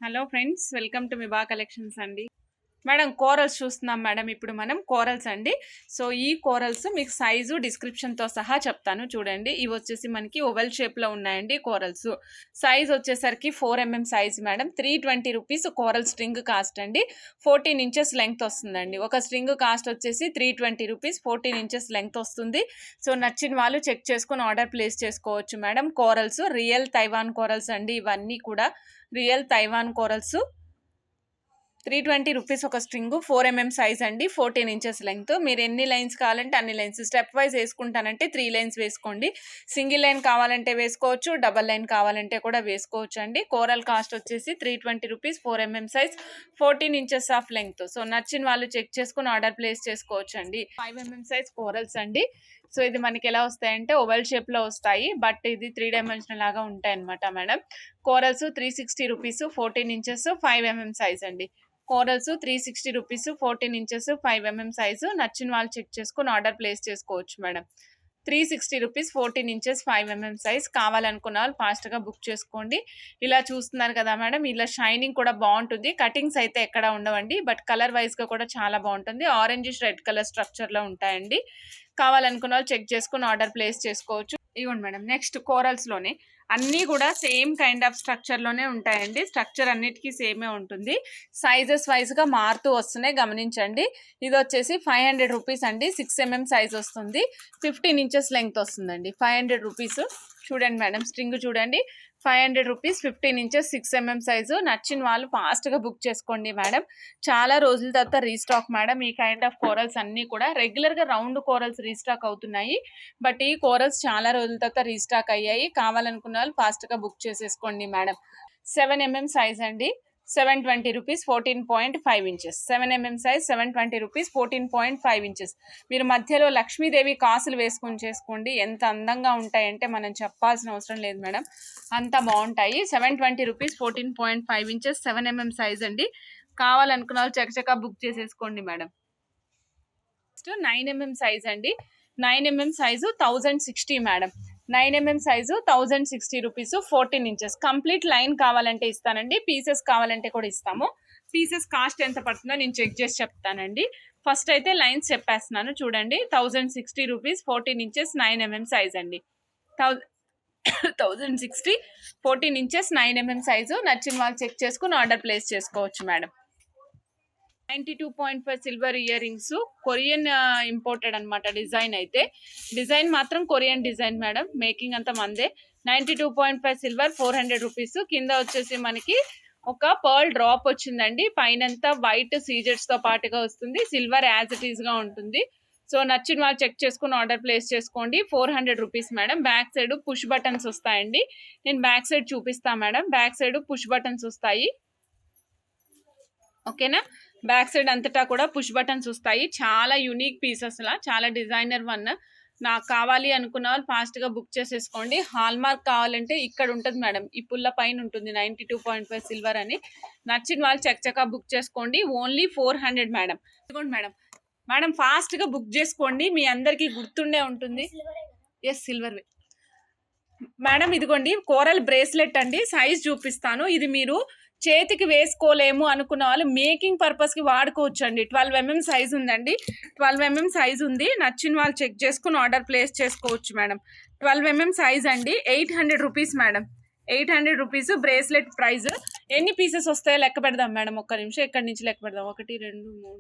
Hello friends, welcome to Miba collections అండి. Madam corals చూస్తున్నాం madam. ఇప్పుడు మనం కోరల్స్ అండి. సో ఈ కోరల్స్ మీకు సైజు డిస్క్రిప్షన్తో సహా చెప్తాను చూడండి. ఇవి వచ్చేసి మనకి ఓవెల్ షేప్లో ఉన్నాయండి కోరల్స్. సైజ్ వచ్చేసరికి 4mm size madam. 320 rupees coral string cost అండి. 14 ఇంచెస్ లెంగ్త్ వస్తుందండి. ఒక స్ట్రింగ్ కాస్ట్ వచ్చేసి 320 రూపీస్, 14 ఇంచెస్ లెంగ్త్ వస్తుంది. సో నచ్చిన వాళ్ళు చెక్ చేసుకుని ఆర్డర్ ప్లేస్ చేసుకోవచ్చు madam. Corals real Taiwan corals అండి. ఇవన్నీ కూడా రియల్ తైవాన్ కోరల్స్. 320 రూపీస్ ఒక స్ట్రింగ్, 4mm సైజ్ అండి, 14 ఇంచెస్ లెంగ్త్. మీరు ఎన్ని లైన్స్ కావాలంటే అన్ని లైన్స్ స్టెప్ వైజ్ వేసుకుంటానంటే 3 లైన్స్ వేసుకోండి. సింగిల్ లైన్ కావాలంటే వేసుకోవచ్చు, డబల్ లైన్ కావాలంటే కూడా వేసుకోవచ్చు అండి. కోరల్ కాస్ట్ వచ్చేసి 320 rupees, 4mm size, 14 inches of length. So నచ్చిన వాళ్ళు చెక్ చేసుకుని ఆర్డర్ ప్లేస్ చేసుకోవచ్చు అండి. 5mm సైజ్ కోరల్స్ అండి. సో ఇది మనకి ఎలా వస్తాయంటే ఓవెల్ షేప్లో వస్తాయి, బట్ ఇది 3 డైమెన్షనల్ లాగా ఉంటాయి అనమాట madam. Corals 360 rupees, 14 inches, 5mm size అండి. Corals 360 rupees, 14 inches, 5mm size. నచ్చిన వాళ్ళు చెక్ చేసుకుని ఆర్డర్ ప్లేస్ చేసుకోవచ్చు madam. 360 rupees, 14 inches, 5mm size. కావాలనుకున్న వాళ్ళు ఫాస్ట్గా బుక్ చేసుకోండి. ఇలా చూస్తున్నారు కదా మేడం, ఇలా షైనింగ్ కూడా బాగుంటుంది. కటింగ్స్ అయితే ఎక్కడ ఉండవండి, బట్ కలర్ వైజ్గా కూడా చాలా బాగుంటుంది. ఆరెంజ్ రెడ్ కలర్ స్ట్రక్చర్లో ఉంటాయండి. కావాలనుకున్న వాళ్ళు చెక్ చేసుకుని ఆర్డర్ ప్లేస్ చేసుకోవచ్చు. ఇవ్వండి మేడం. నెక్స్ట్ కోరల్స్లోనే అన్నీ కూడా సేమ్ కైండ్ ఆఫ్ స్ట్రక్చర్లోనే ఉంటాయండి. స్ట్రక్చర్ అన్నిటికీ సేమే ఉంటుంది. సైజెస్ వైజ్గా మారుతూ వస్తున్నాయి, గమనించండి. ఇది వచ్చేసి 500 రూపీస్ అండి. 6mm సైజ్ వస్తుంది, 15 ఇంచెస్ లెంగ్త్ వస్తుందండి. 500 రూపీస్. చూడండి మేడం, స్ట్రింగ్ చూడండి. 500 రూపీస్, 15 ఇంచెస్, 6mm సైజు. నచ్చిన వాళ్ళు ఫాస్ట్గా బుక్ చేసుకోండి మేడం. చాలా రోజుల తర్వాత రీస్టాక్ మేడం. ఈ కైండ్ ఆఫ్ కోరల్స్ అన్నీ కూడా రెగ్యులర్గా రౌండ్ కోరల్స్ రీస్టాక్ అవుతున్నాయి, బట్ ఈ కోరల్స్ చాలా రోజుల తర్వాత రీస్టాక్ అయ్యాయి. కావాలనుకున్న వాళ్ళు ఫాస్ట్గా బుక్ చేసేసుకోండి మేడం. 7mm సైజ్ అండి. 720 rupees, 14.5 inches. 7mm size, 720 rupees, 14.5 inches. మీరు మధ్యలో లక్ష్మీదేవి కాసులు వేసుకొని చేసుకోండి. ఎంత అందంగా ఉంటాయంటే మనం చెప్పాల్సిన అవసరం లేదు మేడం, అంత బాగుంటాయి. 720 రూపీస్, 14.5 ఇంచెస్, 7mm సైజ్ అండి. కావాలనుకున్న వాళ్ళు చకచకా బుక్ చేసేసుకోండి మేడం. నెక్స్ట్ 9mm సైజ్ అండి. 9mm size 1060 madam. 9mm size 1060 rupees, 14 inches. Complete line కావాలంటే ఇస్తానండి, పీసెస్ కావాలంటే కూడా ఇస్తాము. పీసెస్ కాస్ట్ ఎంత పడుతుందో నేను చెక్ చేసి చెప్తానండి. ఫస్ట్ అయితే లైన్స్ చెప్పేస్తున్నాను చూడండి. 1060 రూపీస్, 14 ఇంచెస్, 9mm సైజ్ అండి. 1060, 14 ఇంచెస్, 9mm సైజు. నచ్చిన వాళ్ళు చెక్ చేసుకుని ఆర్డర్ ప్లేస్ చేసుకోవచ్చు madam. 92.5 silver ear rings, Korean imported అనమాట. డిజైన్ అయితే డిజైన్ మాత్రం కొరియన్ డిజైన్ మేడం. మేకింగ్ అంతా మందే. 92.5 సిల్వర్, 400 రూపీస్. కింద వచ్చేసి మనకి ఒక పర్ల్ డ్రాప్ వచ్చిందండి. పైనంతా వైట్ సీజెట్స్తో పాటుగా వస్తుంది. సిల్వర్ యాజ్ ఇట్ ఈస్గా ఉంటుంది. సో నచ్చిన వాళ్ళు చెక్ చేసుకుని ఆర్డర్ ప్లేస్ చేసుకోండి. 400 rupees madam. Back side push buttons వస్తాయండి. నేను బ్యాక్ సైడ్ చూపిస్తాను madam. Back side push buttons వస్తాయి, ఓకేనా. బ్యాక్ సైడ్ అంతటా కూడా పుష్ బటన్స్ వస్తాయి. చాలా యూనిక్ పీసెస్ లా, చాలా డిజైనర్ వన్. నాకు కావాలి అనుకున్న వాళ్ళు ఫాస్ట్గా బుక్ చేసేసుకోండి. హాల్ మార్క్ కావాలంటే ఇక్కడ ఉంటుంది మేడం, ఈ పుల్ల పైన ఉంటుంది 92.5 సిల్వర్ అని. నచ్చిన వాళ్ళు చకచకా బుక్ చేసుకోండి. Only 400 madam. ఇదిగోండి మేడం. మేడం ఫాస్ట్గా బుక్ చేసుకోండి, మీ అందరికీ గుర్తుండే ఉంటుంది. Yes, silver madam. ఇదిగోండి కోరల్ బ్రేస్లెట్ అండి. సైజ్ చూపిస్తాను. ఇది మీరు చేతికి వేసుకోలేము అనుకున్న వాళ్ళు మేకింగ్ పర్పస్కి వాడుకోవచ్చు అండి. 12mm సైజ్ ఉందండి. 12mm సైజ్ ఉంది. నచ్చిన వాళ్ళు చెక్ చేసుకుని ఆర్డర్ ప్లేస్ చేసుకోవచ్చు మేడం. 12mm సైజ్ అండి. 800 rupees madam. 800 rupees bracelet price. ఎన్ని పీసెస్ వస్తాయో లెక్క పెడదాం మేడం. ఒక్క నిమిషం, ఎక్కడి నుంచి లెక్క పెడదాం. 1 2 3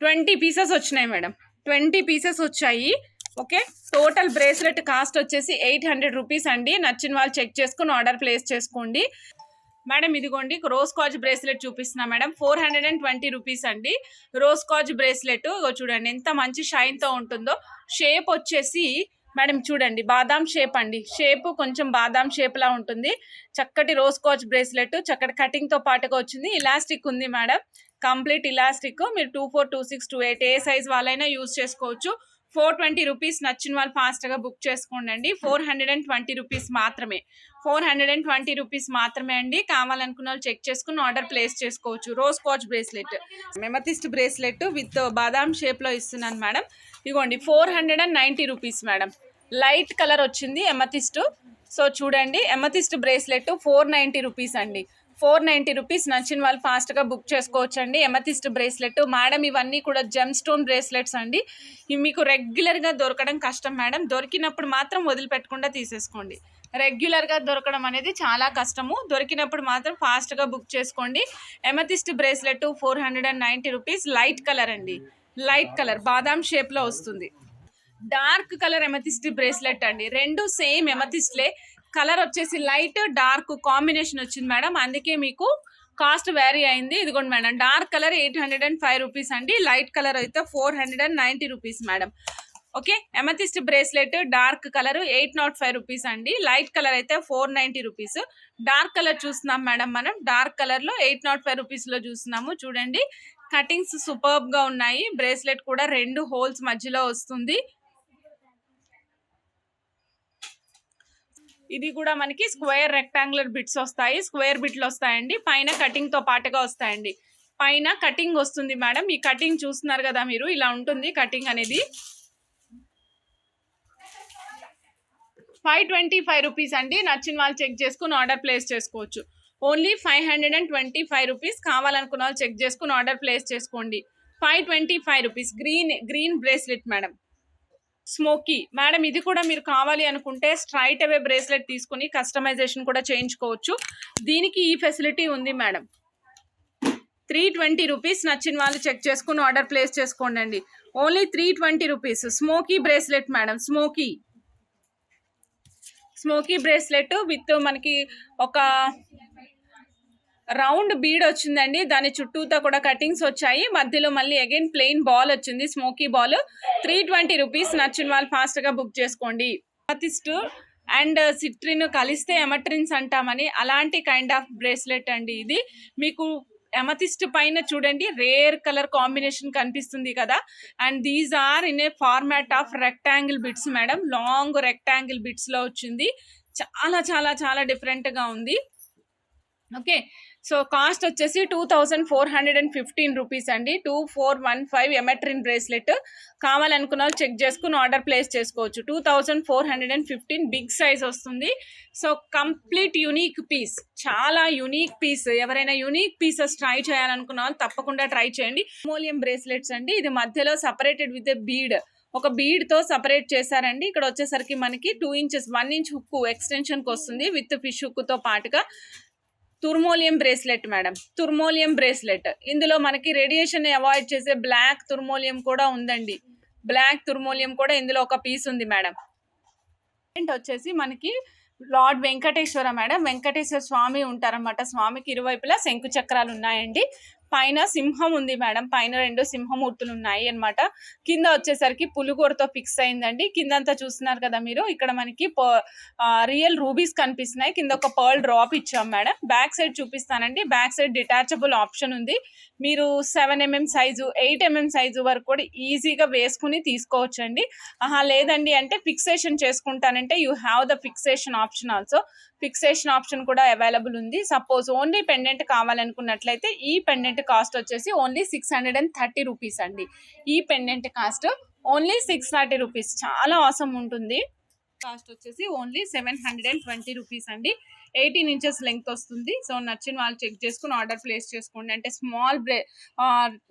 20 పీసెస్ వచ్చినాయి మేడం. 20 పీసెస్ వచ్చాయి. ఓకే, టోటల్ బ్రేస్లెట్ కాస్ట్ వచ్చేసి 800 రూపీస్ అండి. నచ్చిన వాళ్ళు చెక్ చేసుకుని ఆర్డర్ ప్లేస్ చేసుకోండి మేడం. ఇదిగోండి రోజ్ కాజ్ బ్రేస్లెట్ చూపిస్తున్నా మేడం. 420 రూపీస్ అండి. రోజ్ కాజ్ బ్రేస్లెట్ చూడండి ఎంత మంచి షైన్తో ఉంటుందో. షేప్ వచ్చేసి మేడం చూడండి బాదాం షేప్ అండి. షేప్ కొంచెం బాదాం షేప్లా ఉంటుంది. చక్కటి రోజ్ కాజ్ బ్రేస్లెట్, చక్కటి కటింగ్తో పాటుగా వచ్చింది. ఇలాస్టిక్ ఉంది మేడం, కంప్లీట్ ఇలాస్టిక్. మీరు 24, 26, 28 ఏ సైజ్ వాళ్ళైనా యూజ్ చేసుకోవచ్చు. 420 రూపీస్. నచ్చిన వాళ్ళు ఫాస్ట్గా బుక్ చేసుకోండి. 420 రూపీస్ మాత్రమే. 420 రూపీస్ మాత్రమే అండి. కావాలనుకున్న వాళ్ళు చెక్ చేసుకుని ఆర్డర్ ప్లేస్ చేసుకోవచ్చు. Rose quartz bracelet, amethyst bracelet with బాదాం షేప్లో ఇస్తున్నాను మేడం. ఇదిగోండి 490 రూపీస్ మేడం. లైట్ కలర్ వచ్చింది ఎమతిస్ట్. సో చూడండి, ఎమతిస్ట్ బ్రేస్లెట్ 490 రూపీస్ అండి. 490 రూపీస్. నచ్చిన వాళ్ళు ఫాస్ట్గా బుక్ చేసుకోవచ్చు అండి. ఎమతిస్ట్ బ్రేస్లెట్ మేడం, ఇవన్నీ కూడా జెమ్ స్టోన్ బ్రేస్లెట్స్ అండి. ఇవి మీకు రెగ్యులర్గా దొరకడం కష్టం మేడం. దొరికినప్పుడు మాత్రం వదిలిపెట్టకుండా తీసేసుకోండి. రెగ్యులర్గా దొరకడం అనేది చాలా కష్టము. దొరికినప్పుడు మాత్రం ఫాస్ట్గా బుక్ చేసుకోండి. Amethyst bracelet 490 rupees. Light colour అండి, లైట్ కలర్ బాదాం షేప్లో వస్తుంది. డార్క్ కలర్ ఎమతిస్ట్ బ్రేస్లెట్ అండి. రెండు సేమ్ ఎమతిస్ట్లే, కలర్ వచ్చేసి లైట్ డార్క్ కాంబినేషన్ వచ్చింది మేడం, అందుకే మీకు కాస్ట్ వేరీ అయింది. ఇదిగోండి మేడం, డార్క్ కలర్ 805 రూపీస్ అండి, లైట్ కలర్ అయితే 490 rupees madam. Okay, amethyst bracelet dark colour 805 rupees అండి, లైట్ కలర్ అయితే 490 రూపీస్. డార్క్ కలర్ చూస్తున్నాం మేడం, మనం డార్క్ కలర్ లో 805 రూపీస్ లో చూస్తున్నాము. చూడండి, కటింగ్స్ సూపర్బ్ గా ఉన్నాయి. బ్రేస్లెట్ కూడా 2 హోల్స్ మధ్యలో వస్తుంది. ఇది కూడా మనకి స్క్వేర్ రెక్టాంగులర్ బిట్స్ వస్తాయి, స్క్వేర్ బిట్లు వస్తాయండి. పైన కటింగ్ తో పాటుగా వస్తాయండి. పైన కటింగ్ వస్తుంది మేడం. ఈ కటింగ్ చూస్తున్నారు కదా మీరు, ఇలా ఉంటుంది కటింగ్ అనేది. 525 రూపీస్ అండి. నచ్చిన వాళ్ళు చెక్ చేసుకుని ఆర్డర్ ప్లేస్ చేసుకోవచ్చు. Only 525 rupees. కావాలనుకున్న వాళ్ళు చెక్ చేసుకుని ఆర్డర్ ప్లేస్ చేసుకోండి. 525 rupees. Green bracelet madam, smoky madam. ఇది కూడా మీరు కావాలి అనుకుంటే స్ట్రైట్ అవే బ్రేస్లెట్ తీసుకుని కస్టమైజేషన్ కూడా చేయించుకోవచ్చు. దీనికి ఈ ఫెసిలిటీ ఉంది మేడం. 320 రూపీస్. నచ్చిన వాళ్ళు చెక్ చేసుకుని ఆర్డర్ ప్లేస్ చేసుకోండి అండి. Only 320 rupees. Smoky bracelet madam, smoky bracelet with మనకి ఒక రౌండ్ బీడ్ వచ్చిందండి. దాని చుట్టూతో కూడా కటింగ్స్ వచ్చాయి. మధ్యలో మళ్ళీ అగైన్ ప్లెయిన్ బాల్ వచ్చింది, స్మోకీ బాల్. 320 రూపీస్. నచ్చిన వాళ్ళు ఫాస్ట్ గా బుక్ చేసుకోండి. ఎమతిస్ట్ అండ్ సిట్రిన్ కలిస్తే ఎమట్రిన్స్ అంటామని, అలాంటి కైండ్ ఆఫ్ బ్రేస్లెట్ అండి ఇది. మీకు ఎమతిస్ట్ పైన చూడండి రేర్ కలర్ కాంబినేషన్ కనిపిస్తుంది కదా, and these are in a format of rectangle bits madam. Long rectangle bits లో వచ్చింది. చాలా చాలా చాలా డిఫరెంట్ గా ఉంది. ఓకే, సో కాస్ట్ వచ్చేసి 2415 రూపీస్ అండి. 2415 ఎమెట్రిన్ బ్రేస్లెట్. కావాలనుకున్న వాళ్ళు చెక్ చేసుకుని ఆర్డర్ ప్లేస్ చేసుకోవచ్చు. 2415 బిగ్ సైజ్ వస్తుంది. సో కంప్లీట్ యూనిక్ పీస్, చాలా యూనిక్ పీస్. ఎవరైనా యూనిక్ పీసెస్ ట్రై చేయాలనుకున్న వాళ్ళు తప్పకుండా ట్రై చేయండి. మోలియం బ్రేస్లెట్స్ అండి. ఇది మధ్యలో సపరేటెడ్ విత్ ఎ బీడ్, ఒక బీడ్ తో సపరేట్ చేశారండి. ఇక్కడ వచ్చేసరికి మనకి 2 ఇంచెస్ 1 ఇంచ్ హుక్ ఎక్స్టెన్షన్ కి వస్తుంది విత్ ఫిష్ హుక్ తో పాటుగా. తుర్మోలియం బ్రేస్లెట్ మేడం, తుర్మోలియం బ్రేస్లెట్. ఇందులో మనకి రేడియేషన్ అవాయిడ్ చేసే బ్లాక్ తుర్మోలియం కూడా ఉందండి. బ్లాక్ తుర్మోలియం కూడా ఇందులో ఒక పీస్ ఉంది మేడం. వచ్చేసి మనకి లార్డ్ వెంకటేశ్వర మేడం, వెంకటేశ్వర స్వామి ఉంటారన్నమాట. స్వామికి ఇరువైపులా శంకు చక్రాలు ఉన్నాయండి. పైన సింహం ఉంది మేడం, పైన 2 సింహమూర్తులు ఉన్నాయి అన్నమాట. కింద వచ్చేసరికి పులుగోరతో ఫిక్స్ అయిందండి. కిందంతా చూస్తున్నారు కదా మీరు, ఇక్కడ మనకి రియల్ రూబీస్ కనిపిస్తున్నాయి. కింద ఒక పర్ల్ డ్రాప్ ఇచ్చాం మేడం. బ్యాక్ సైడ్ చూపిస్తానండి. బ్యాక్ సైడ్ డిటాచబుల్ ఆప్షన్ ఉంది. మీరు 7mm సైజు 8mm సైజు వరకు కూడా ఈజీగా వేసుకుని తీసుకోవచ్చు అండి. లేదండి అంటే ఫిక్సేషన్ చేసుకుంటానంటే you have the fixation option also. Fixation option కూడా అవైలబుల్ ఉంది. సపోజ్ ఓన్లీ పెండెంట్ కావాలనుకున్నట్లయితే ఈ పెండెంట్ కాస్ట్ వచ్చేసి ఓన్లీ 630 రూపీస్ అండి. ఈ పెండెంట్ కాస్ట్ ఓన్లీ 630 రూపీస్. చాలా ఆసమ్ ఉంటుంది. కాస్ట్ వచ్చేసి ఓన్లీ 720 రూపీస్ అండి. 18 ఇంచెస్ లెంగ్త్ వస్తుంది. సో నచ్చిన వాళ్ళు చెక్ చేసుకుని ఆర్డర్ ప్లేస్ చేసుకోండి. అంటే స్మాల్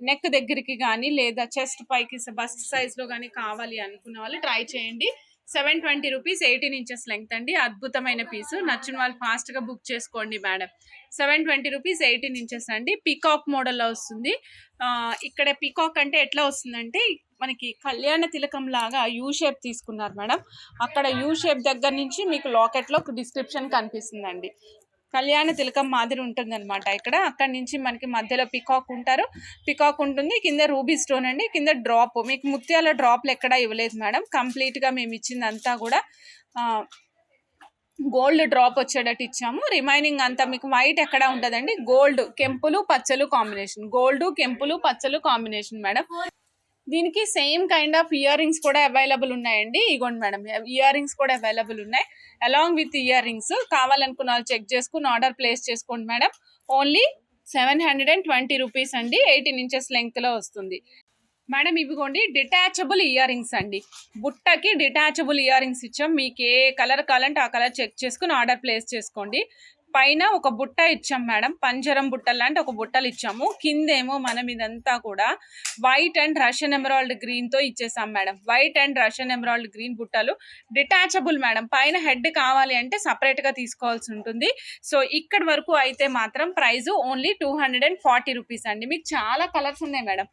నెక్ దగ్గరికి కానీ లేదా చెస్ట్ పైకి బస్ట్ సైజ్ లో కానీ కావాలి అనుకున్న వాళ్ళు ట్రై చేయండి. 720 రూపీస్, 18 ఇంచెస్ లెంగ్త్ అండి. అద్భుతమైన పీసు. నచ్చిన వాళ్ళు ఫాస్ట్ గా బుక్ చేసుకోండి మేడం. 720 రూపీస్, 18 ఇంచెస్ అండి. పీకాక్ మోడల్లో వస్తుంది. ఇక్కడ పీకాక్ అంటే ఎట్లా వస్తుందంటే మనకి కళ్యాణ తిలకం లాగా యూ షేప్ తీసుకున్నారు మేడం. అక్కడ యూ షేప్ దగ్గర నుంచి మీకు లాకెట్ లో డిస్క్రిప్షన్ కనిపిస్తుందండి. కళ్యాణ తిలకం మాదిరి ఉంటుంది అనమాట. ఇక్కడ అక్కడి నుంచి మనకి మధ్యలో పికాక్ ఉంటుంది. కింద రూబీ స్టోన్ అండి. కింద డ్రాప్, మీకు ముత్యాల డ్రాప్లు ఎక్కడా ఇవ్వలేదు మేడం. కంప్లీట్ గా మేము ఇచ్చిందంతా కూడా గోల్డ్ డ్రాప్ వచ్చేటట్టు ఇచ్చాము. రిమైనింగ్ అంతా మీకు వైట్ ఎక్కడ ఉంటుందండి, గోల్డ్ కెంపులు పచ్చలు కాంబినేషన్, గోల్డ్ కెంపులు పచ్చలు కాంబినేషన్ మేడం. దీనికి same kind of ear rings కూడా అవైలబుల్ ఉన్నాయండి. ఇగోండి మేడం, ఇయర్ రింగ్స్ కూడా అవైలబుల్ ఉన్నాయి. Along with ear rings. కావాలనుకున్న వాళ్ళు చెక్ చేసుకుని ఆర్డర్ ప్లేస్ చేసుకోండి మేడం. ఓన్లీ 720 రూపీస్ అండి. 18 ఇంచెస్ లెంగ్త్ లో వస్తుంది. మేడం ఇవిగోండి డిటాచబుల్ ఇయర్ రింగ్స్ అండి. బుట్టకి డిటాచబుల్ ఇయర్ రింగ్స్ ఇచ్చాం. మీకు ఏ కలర్ కావాలంటే ఆ కలర్ చెక్ చేసుకుని ఆర్డర్ ప్లేస్ చేసుకోండి. పైన ఒక బుట్ట ఇచ్చాం మేడం, పంజరం బుట్టలు లాంటి ఒక బుట్టలు ఇచ్చాము. కిందేమో మనం ఇదంతా కూడా white and Russian emerald green తో ఇచ్చేసాం madam. White and Russian emerald green బుట్టలు డిటాచబుల్ మేడం. పైన హెడ్ కావాలి అంటే సపరేట్ గా తీసుకోవాల్సి ఉంటుంది. సో ఇక్కడ వరకు అయితే మాత్రం ప్రైస్ ఓన్లీ 240 రూపీస్ అండి. మీకు చాలా కలర్స్ ఉన్నాయి మేడం.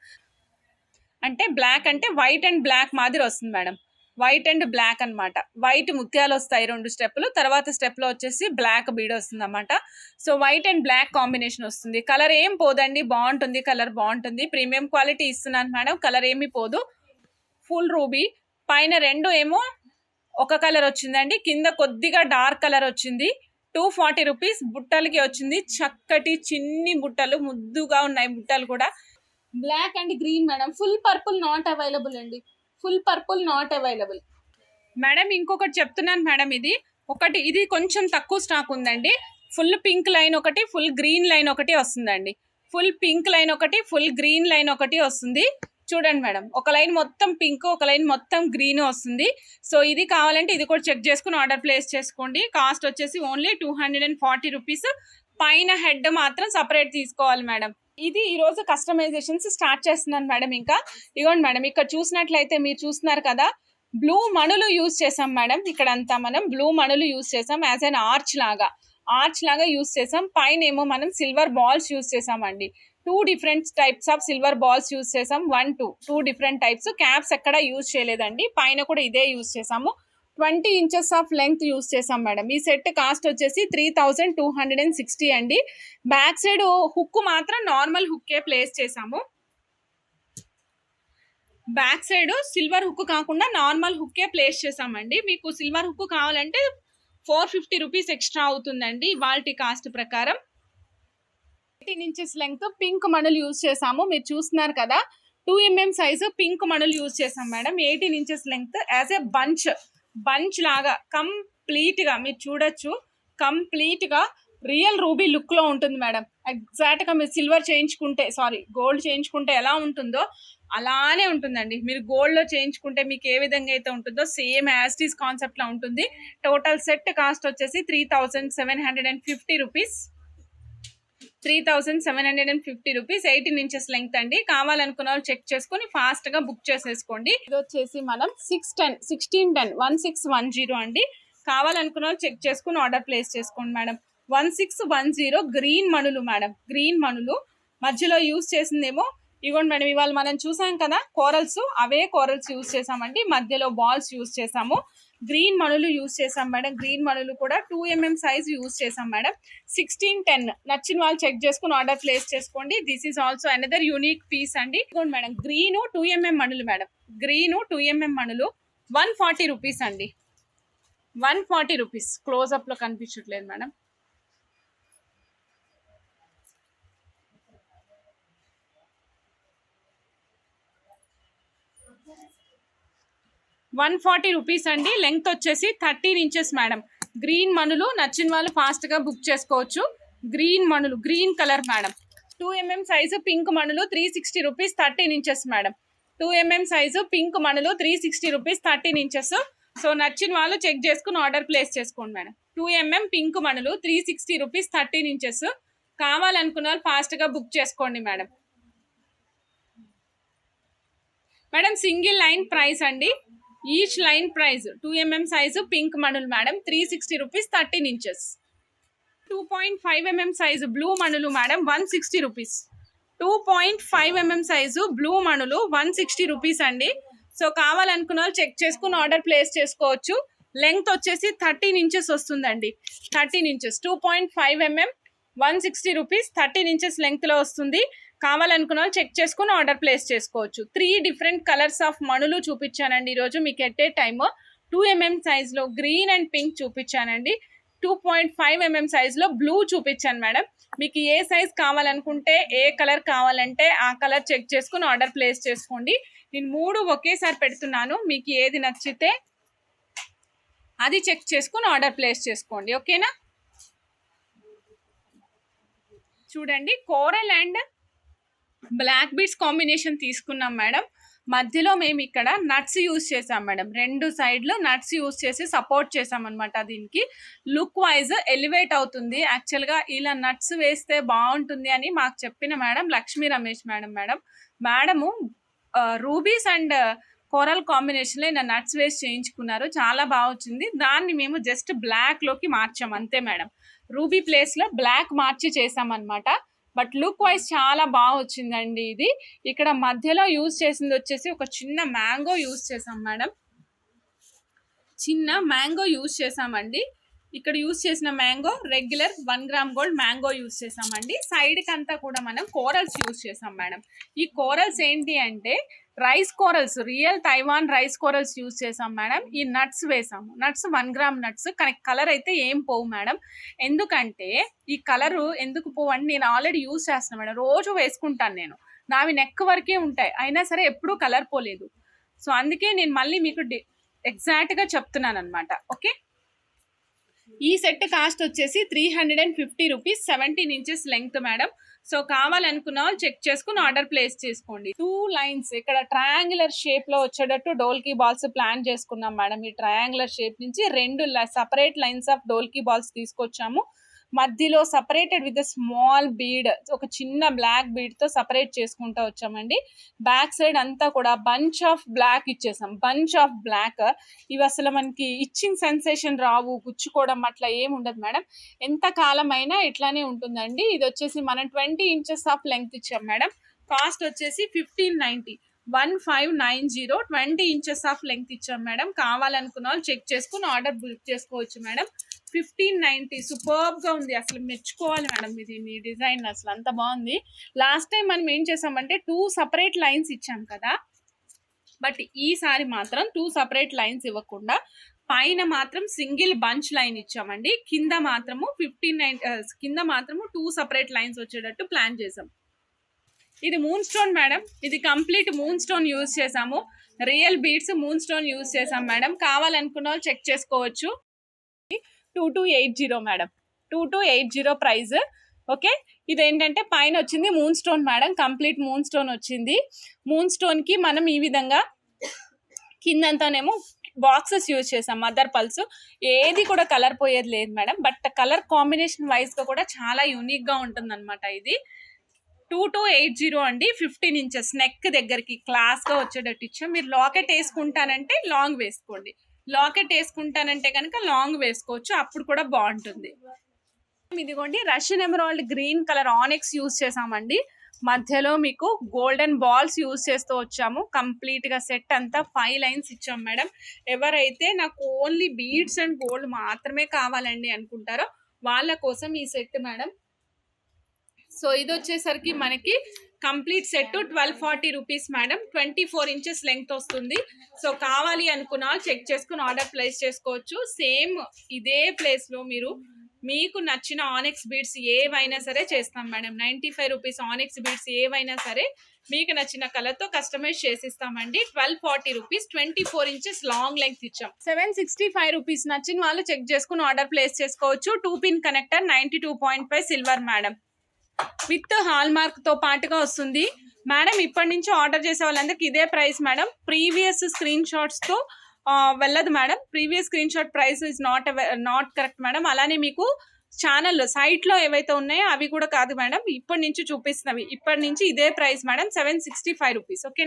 అంటే బ్లాక్ అంటే వైట్ అండ్ బ్లాక్ మాదిరి వస్తుంది మేడం. వైట్ అండ్ బ్లాక్ అన్నమాట. వైట్ ముత్యాలు వస్తాయి 2 స్టెప్లు, తర్వాత స్టెప్ లో వచ్చేసి బ్లాక్ బీడ్ వస్తుంది అన్నమాట. So white and black combination వస్తుంది. కలర్ ఏం పోదండి, బాగుంటుంది, కలర్ బాగుంటుంది. ప్రీమియం క్వాలిటీ ఇస్తున్నాను మేడం, కలర్ ఏమి పోదు. ఫుల్ రూబీ పైన 2 ఏమో ఒక కలర్ వచ్చిందండి, కింద కొద్దిగా డార్క్ కలర్ వచ్చింది. 240 రూపీస్ బుట్టలకి వచ్చింది. చక్కటి చిన్ని బుట్టలు, ముద్దుగా ఉన్నాయి బుట్టలు కూడా. Black and green madam. Full purple not available అండి, full purple not available madam. ఇంకొకటి చెప్తున్నాను మేడం, ఇది కొంచెం తక్కువ స్టాక్ ఉందండి. ఫుల్ పింక్ లైన్ ఒకటి, ఫుల్ గ్రీన్ లైన్ ఒకటి వస్తుందండి. ఫుల్ పింక్ లైన్ ఒకటి, ఫుల్ గ్రీన్ లైన్ ఒకటి వస్తుంది. చూడండి మేడం, ఒక లైన్ మొత్తం పింక్, ఒక లైన్ మొత్తం గ్రీన్ వస్తుంది. సో ఇది కావాలంటే ఇది కూడా చెక్ చేసుకుని ఆర్డర్ ప్లేస్ చేసుకోండి. కాస్ట్ వచ్చేసి ఓన్లీ 240 రూపీస్. పైన హెడ్ మాత్రం సపరేట్ తీసుకోవాలి మేడం. ఇది ఈ రోజు కస్టమైజేషన్స్ స్టార్ట్ చేస్తున్నాను మేడం. ఇంకా ఇవ్వండి మేడం, ఇక్కడ చూసినట్లయితే మీరు చూస్తున్నారు కదా, బ్లూ మణులు యూజ్ చేసాం మేడం. ఇక్కడంతా మనం బ్లూ మణులు యూజ్ చేసాం. యాజ్ అన్ ఆర్చ్ లాగా యూజ్ చేసాం. పైన ఏమో మనం సిల్వర్ బాల్స్ యూజ్ చేసామండి. 2 different types of silver balls use చేసాం. 2 డిఫరెంట్ టైప్స్. క్యాప్స్ ఎక్కడ యూజ్ చేయలేదండి. పైన కూడా ఇదే యూజ్ చేసాము. 20 ఇంచెస్ ఆఫ్ లెంగ్త్ యూజ్ చేసాం మేడం. ఈ సెట్ కాస్ట్ వచ్చేసి 3260 అండి. బ్యాక్ సైడ్ హుక్ మాత్రం నార్మల్ హుక్కే ప్లేస్ చేసాము. బ్యాక్ సైడ్ సిల్వర్ హుక్ కాకుండా నార్మల్ హుక్కే ప్లేస్ చేసామండి. మీకు సిల్వర్ హుక్ కావాలంటే 450 రూపీస్ ఎక్స్ట్రా అవుతుందండి ఇవాల్టి కాస్ట్ ప్రకారం. 18 ఇంచెస్ లెంగ్త్ పింక్ మణులు యూజ్ చేసాము. మీరు చూస్తున్నారు కదా, 2 mm సైజు పింక్ మణులు యూజ్ చేసాం madam. 18 inches length as a bunch లాగా కంప్లీట్ గా మీరు చూడొచ్చు. కంప్లీట్ గా రియల్ రూబీ లుక్ లో ఉంటుంది మేడం. ఎగ్జాక్ట్ గా మీరు గోల్డ్ చేయించుకుంటే ఎలా ఉంటుందో అలానే ఉంటుందండి. మీరు గోల్డ్ లో చేయించుకుంటే మీకు ఏ విధంగా అయితే ఉంటుందో సేమ్ యాస్టీస్ కాన్సెప్ట్ లో ఉంటుంది. టోటల్ సెట్ కాస్ట్ వచ్చేసి 3750 రూపీస్. 3750 రూపీస్. 18 ఇంచెస్ లెంగ్త్ అండి. కావాలనుకున్న వాళ్ళు చెక్ చేసుకుని ఫాస్ట్ గా బుక్ చేసేసుకోండి. ఇది వచ్చేసి మనం 1610 అండి. కావాలనుకున్న వాళ్ళు చెక్ చేసుకుని ఆర్డర్ ప్లేస్ చేసుకోండి మేడం. 1610 గ్రీన్ మణులు మేడం. గ్రీన్ మణులు మధ్యలో యూజ్ చేసిందేమో ఇవ్వండి మేడం. ఇవాళ మనం చూసాం కదా కోరల్స్, అవే కోరల్స్ యూజ్ చేసామండి. మధ్యలో బాల్స్ యూజ్ చేసాము. గ్రీన్ మణులు యూజ్ చేసాం మేడం. గ్రీన్ మణులు కూడా 2 mm సైజ్ యూజ్ చేసాం మేడం. 1610 నచ్చిన వాళ్ళు చెక్ చేసుకుని ఆర్డర్ ప్లేస్ చేసుకోండి. This is also another unique piece అండి. ఇదిగోండి మేడం, గ్రీన్ 2 mm మణులు మేడం. గ్రీన్ 2 mm మణులు 140 రూపీస్ అండి. 140 రూపీస్. క్లోజ్అప్ లో కనిపించట్లేదు మేడం. 140 రూపీస్ అండి. లెంగ్త్ వచ్చేసి 13 ఇంచెస్ మేడం. గ్రీన్ మణులు నచ్చిన వాళ్ళు ఫాస్ట్ గా బుక్ చేసుకోవచ్చు. గ్రీన్ మణులు, green colour madam. 2 mm size pink మణులు 360 rupees. 13 inches madam. 2 mm size pink మణులు 360 రూపీస్. 13 ఇంచెస్. సో నచ్చిన వాళ్ళు చెక్ చేసుకుని ఆర్డర్ ప్లేస్ చేసుకోండి మేడం. 2 mm పింక్ మణులు 360 రూపీస్. 13 ఇంచెస్. కావాలనుకున్న వాళ్ళు ఫాస్ట్ గా బుక్ చేసుకోండి madam. Madam single line price అండి. Each line price 2 mm size pink మణులు madam 360 rupees. 13 inches. 2.5 mm size blue మణులు madam 160 rupees. 2.5 mm size blue మణులు 160 రూపీస్ అండి. సో కావాలనుకున్న వాళ్ళు చెక్ చేసుకుని ఆర్డర్ ప్లేస్ చేసుకోవచ్చు. లెంగ్త్ వచ్చేసి 13 ఇంచెస్ వస్తుందండి. 13 inches 2.5 mm 160 rupees. 13 inches length లో వస్తుంది. కావాలనుకున్న వాళ్ళు చెక్ చేసుకుని ఆర్డర్ ప్లేస్ చేసుకోవచ్చు. 3 డిఫరెంట్ కలర్స్ ఆఫ్ మణులు చూపించానండి ఈరోజు మీకు. At a time 2 mm size లో గ్రీన్ అండ్ పింక్ చూపించానండి. 2.5 mm సైజ్ లో బ్లూ చూపించాను మేడం. మీకు ఏ సైజ్ కావాలనుకుంటే, ఏ కలర్ కావాలంటే ఆ కలర్ చెక్ చేసుకుని ఆర్డర్ ప్లేస్ చేసుకోండి. నేను 3 ఒకేసారి పెడుతున్నాను. మీకు ఏది నచ్చితే అది చెక్ చేసుకుని ఆర్డర్ ప్లేస్ చేసుకోండి. ఓకేనా? చూడండి, coral and black beads combination తీసుకున్నాం మేడం. మధ్యలో మేము ఇక్కడ నట్స్ యూజ్ చేసాం మేడం. 2 సైడ్లు నట్స్ యూజ్ చేసి సపోర్ట్ చేసాం అనమాట. దీనికి లుక్ వైజ్ ఎలివేట్ అవుతుంది. యాక్చువల్గా ఇలా నట్స్ వేస్తే బాగుంటుంది అని మాకు చెప్పిన madam Lakshmi Ramesh madam rubies and coral కాంబినేషన్లో ఇలా నట్స్ వేసి చేయించుకున్నారు. చాలా బాగా వచ్చింది. దాన్ని మేము జస్ట్ బ్లాక్లోకి మార్చాం అంతే మేడం. రూబీ ప్లేస్లో బ్లాక్ మార్చి చేసామన్నమాట. బట్ లుక్ వైజ్ చాలా బాగా వచ్చిందండి. ఇది ఇక్కడ మధ్యలో యూజ్ చేసింది వచ్చేసి ఒక చిన్న మ్యాంగో యూజ్ చేసాం మేడం. చిన్న మ్యాంగో యూజ్ చేసామండి. ఇక్కడ యూజ్ చేసిన mango regular 1 gram gold mango use చేసామండి. సైడ్కి అంతా కూడా మనం కోరల్స్ యూజ్ చేసాం మేడం. ఈ కోరల్స్ ఏంటి అంటే rice corals, real Taiwan rice corals use చేసాం మేడం. ఈ నట్స్ వేసాము. Nuts 1 gram nuts. కానీ కలర్ అయితే ఏం పోవు మేడం. ఎందుకంటే ఈ కలరు ఎందుకు పోవు అంటే నేను ఆల్రెడీ యూజ్ చేస్తాను మేడం. రోజు వేసుకుంటాను నేను. నావి నెక్ వరకే ఉంటాయి, అయినా సరే ఎప్పుడూ కలర్ పోలేదు. సో అందుకే నేను మళ్ళీ మీకు ఎగ్జాక్ట్గా చెప్తున్నాను అనమాట. ఓకే, ఈ సెట్ కాస్ట్ వచ్చేసి 350 rupees, 17 inches length madam. So కావాలనుకున్న వాళ్ళు చెక్ చేసుకుని ఆర్డర్ ప్లేస్ చేసుకోండి. 2 లైన్స్ ఇక్కడ ట్రయాంగులర్ షేప్ లో వచ్చేటట్టు డోల్కీ బాల్స్ ప్లాన్ చేసుకున్నాం మేడం. ఈ ట్రయాంగులర్ షేప్ నుంచి 2 separate lines of dholki balls తీసుకొచ్చాము. మధ్యలో సపరేటెడ్ విత్ స్మాల్ బీడ్, ఒక చిన్న బ్లాక్ బీడ్ తో సపరేట్ చేసుకుంటూ వచ్చామండి. బ్యాక్ సైడ్ అంతా కూడా బంచ్ ఆఫ్ బ్లాక్ ఇచ్చేసాం. Bunch of black. ఇవి అసలు మనకి ఇచ్చింగ్ సెన్సేషన్ రావు, గుచ్చుకోవడం అట్లా ఏమి ఉండదు మేడం. ఎంత కాలమైనా ఇట్లానే ఉంటుందండి. ఇది వచ్చేసి మనం 20 ఇంచెస్ ఆఫ్ లెంగ్త్ ఇచ్చాం మేడం. కాస్ట్ వచ్చేసి 1590, 1590, 20 ఇంచెస్ ఆఫ్ లెంగ్త్ ఇచ్చాం మేడం. కావాలనుకున్న వాళ్ళు చెక్ చేసుకుని ఆర్డర్ బుక్ చేసుకోవచ్చు మేడం. 1590 సూపర్బ్ గా ఉంది. అసలు మెచ్చుకోవాలి మేడం. ఇది మీ డిజైన్ అసలు అంత బాగుంది. లాస్ట్ టైం మనం ఏం చేసామంటే 2 సపరేట్ లైన్స్ ఇచ్చాం కదా, బట్ ఈసారి మాత్రం 2 సపరేట్ లైన్స్ ఇవ్వకుండా పైన మాత్రం సింగిల్ బంచ్ లైన్ ఇచ్చామండి. కింద మాత్రము 2 సపరేట్ లైన్స్ వచ్చేటట్టు ప్లాన్ చేసాం. ఇది మూన్ స్టోన్ మేడం. ఇది కంప్లీట్ మూన్ స్టోన్ యూజ్ చేసాము. Real beads moon stone use చేసాం మేడం. కావాలనుకున్న వాళ్ళు చెక్ చేసుకోవచ్చు. 2280 మేడం. 2280 ప్రైస్. ఓకే, ఇదేంటంటే పైన వచ్చింది moon stone madam. Complete moon stone వచ్చింది. మూన్ స్టోన్ కి మనం ఈ విధంగా కిందంతానేమో బాక్సెస్ యూజ్ చేసాం. మదర్ పల్స్ ఏది కూడా కలర్ పోయేది లేదు madam. But colour combination wise గా కూడా చాలా యూనిక్ గా ఉంటుంది అనమాట. ఇది 2280 అండి. 15 ఇంచెస్ నెక్ దగ్గరికి క్లాస్ గా వచ్చేటట్టు ఇచ్చాం. మీరు లాకెట్ వేసుకుంటానంటే లాంగ్ వేసుకోండి, లాకెట్ వేసుకుంటానంటే కనుక లాంగ్ వేసుకోవచ్చు, అప్పుడు కూడా బాగుంటుంది. ఇదిగోండి Russian emerald green colour onyx use చేసామండి. మధ్యలో మీకు గోల్డెన్ బాల్స్ యూజ్ చేస్తూ వచ్చాము. కంప్లీట్ గా సెట్ అంతా 5 లైన్స్ ఇచ్చాం మేడం. ఎవరైతే నాకు ఓన్లీ బీడ్స్ అండ్ గోల్డ్ మాత్రమే కావాలండి అనుకుంటారో వాళ్ళ కోసం ఈ సెట్ మేడం. సో ఇది వచ్చేసరికి మనకి complete set 1240 rupees madam. 24 inches length వస్తుంది. సో కావాలి అనుకున్న చెక్ చేసుకుని ఆర్డర్ ప్లేస్ చేసుకోవచ్చు. సేమ్ ఇదే ప్లేస్ లో మీరు మీకు నచ్చిన ఆనెక్స్ బీడ్స్ ఏవైనా సరే చేస్తాం మేడం. 95 రూపీస్ ఆనెక్స్ బీడ్స్ ఏవైనా సరే మీకు నచ్చిన కలర్ తో కస్టమైజ్ చేసిస్తామండి. 1240 రూపీస్, 24 ఇంచెస్ లాంగ్ లెంగ్త్ ఇచ్చాం. 765 రూపీస్. నచ్చిన వాళ్ళు చెక్ చేసుకుని ఆర్డర్ ప్లేస్ చేసుకోవచ్చు. 2 pin connector 92.5 silver madam. With hall mark తో పాటుగా వస్తుంది మేడం. ఇప్పటి నుంచి ఆర్డర్ చేసే వాళ్ళందరికి ఇదే price madam. Previous screen shots తో వెళ్ళదు madam. Previous screen shot price is not correct madam. అలానే మీకు ఛానల్లో సైట్ లో ఏవైతే ఉన్నాయో అవి కూడా కాదు మేడం. ఇప్పటి నుంచి చూపిస్తున్నవి ఇప్పటి నుంచి ఇదే ప్రైస్ మేడం. 765 రూపీస్. ఓకేనా.